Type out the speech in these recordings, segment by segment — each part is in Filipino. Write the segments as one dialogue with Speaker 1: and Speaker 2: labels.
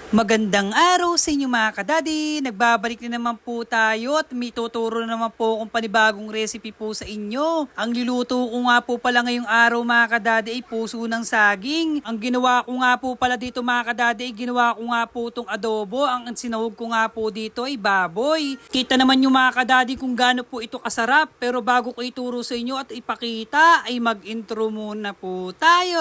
Speaker 1: Magandang araw sa inyo mga kadadi. Nagbabalik na naman po tayo at may tuturo na naman po akong panibagong recipe po sa inyo. Ang niluto ko nga po pala ngayong araw mga kadadi ay puso ng saging. Ang ginawa ko nga po pala dito mga kadadi ay ginawa ko nga po itong adobo. Ang sinahog ko nga po dito ay baboy. Kita naman yung mga kadadi kung gaano po ito kasarap. Pero bago ko ituro sa inyo at ipakita ay mag-intro muna po tayo.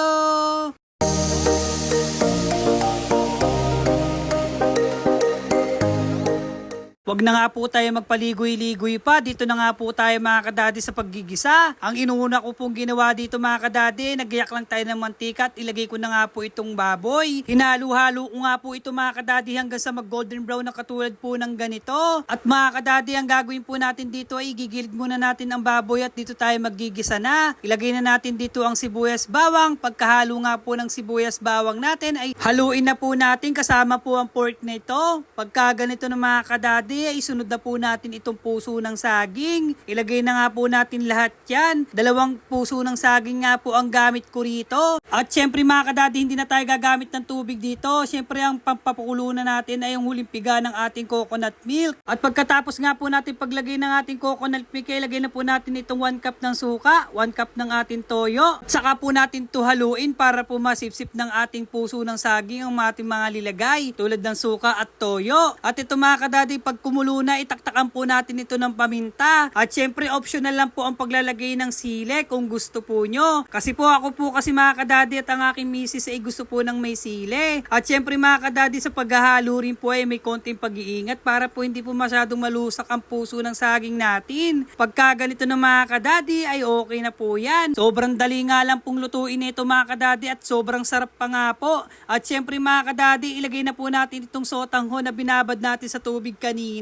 Speaker 1: Wag na nga po tayo magpaligoy-ligoy pa. Dito na nga po tayo mga kadadi sa paggigisa. Ang inuuna ko pong ginawa dito mga kadadi, nagyayak lang tayo ng mantika at ilagay ko na nga po itong baboy. Hinalo-halo ko nga po ito mga kadadi hanggang sa mag-golden brown na katulad po ng ganito. At mga kadadi, ang gagawin po natin dito ay gigilid muna natin ang baboy at dito tayo maggigisa na. Ilagay na natin dito ang sibuyas bawang. Pagkahalo nga po ng sibuyas bawang natin ay haluin na po natin kasama po ang pork na ito. Pagka ganito na mga kadadi, ay isunod na po natin itong puso ng saging. Ilagay na nga po natin lahat yan. 2 puso ng saging nga po ang gamit ko rito. At syempre mga kadadi, hindi na tayo gagamit ng tubig dito. Syempre ang pampapakulo na natin ay ang huling piga ng ating coconut milk. At pagkatapos nga po natin paglagay ng ating coconut milk, ilagay na po natin itong 1 cup ng suka, 1 cup ng ating toyo. At saka po natin ito haluin para po masipsip ng ating puso ng saging ang ating mga lilagay tulad ng suka at toyo. At ito mga kadadi, pag kumulo na, itaktakan po natin ito ng paminta. At syempre, optional lang po ang paglalagay ng sili kung gusto po nyo. Kasi po ako po kasi mga kadadi at ang aking misis ay gusto po ng may sili. At syempre mga kadadi, sa paghahalo rin po ay may konting pag-iingat para po hindi po masyadong malusak ang puso ng saging natin. Pagka ganito na mga kadadi ay okay na po yan. Sobrang dali nga lang pong lutuin ito mga kadadi at sobrang sarap pa nga po. At syempre mga kadadi, ilagay na po natin itong sotangho na binabad natin sa tubig kanina.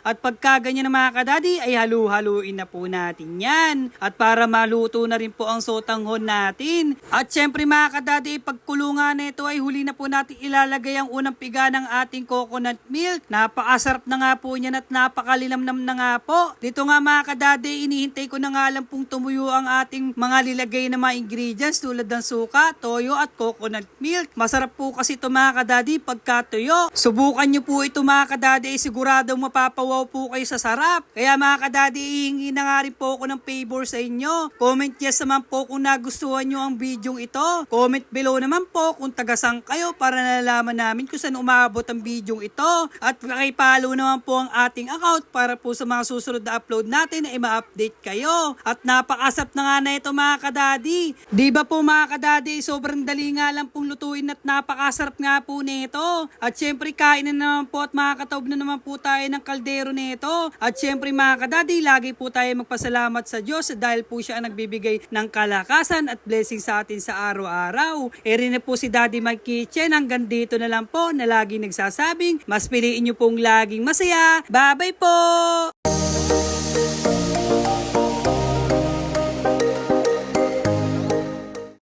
Speaker 1: At pagka ganyan na mga kadadi ay halu-haluin na po natin yan. At para maluto na rin po ang sotanghon natin. At syempre mga kadadi, pagkulungan na ito ay huli na po natin ilalagay ang unang piga ng ating coconut milk. Napakasarap na nga po niyan at napakalilamnam na nga po. Dito nga mga kadadi, inihintay ko na nga lang pong tumuyo ang ating mga lilagay na mga ingredients tulad ng suka, toyo at coconut milk. Masarap po kasi ito mga kadadi pagka tuyo. Subukan nyo po ito mga kadadi, siguradong mapapawaw po kayo sa sarap. Kaya mga kadadi, ihingi na nga rin po ako ng favor sa inyo. Comment yes naman po kung nagustuhan nyo ang video ito. Comment below naman po kung tagasang kayo para nalalaman namin kung saan umabot ang video ito. At pakipollow naman po ang ating account para po sa mga susunod na upload natin ay ma-update kayo. At napakasarap na nga na ito mga kadadi. Di ba po mga kadadi, sobrang dali nga lang pong lutuin at napakasarap nga po nito. At syempre kain na naman po at makakataob na naman po tayo ng kaldero nito. At syempre mga kadadi, lagi po tayo magpasalamat sa Diyos dahil po siya ang nagbibigay ng kalakasan at blessing sa atin sa araw-araw. Rin na po si Daddy Mike Kitchen. Hanggang dito na lang po na lagi nagsasabing mas piliin nyo pong laging masaya. Bye-bye po!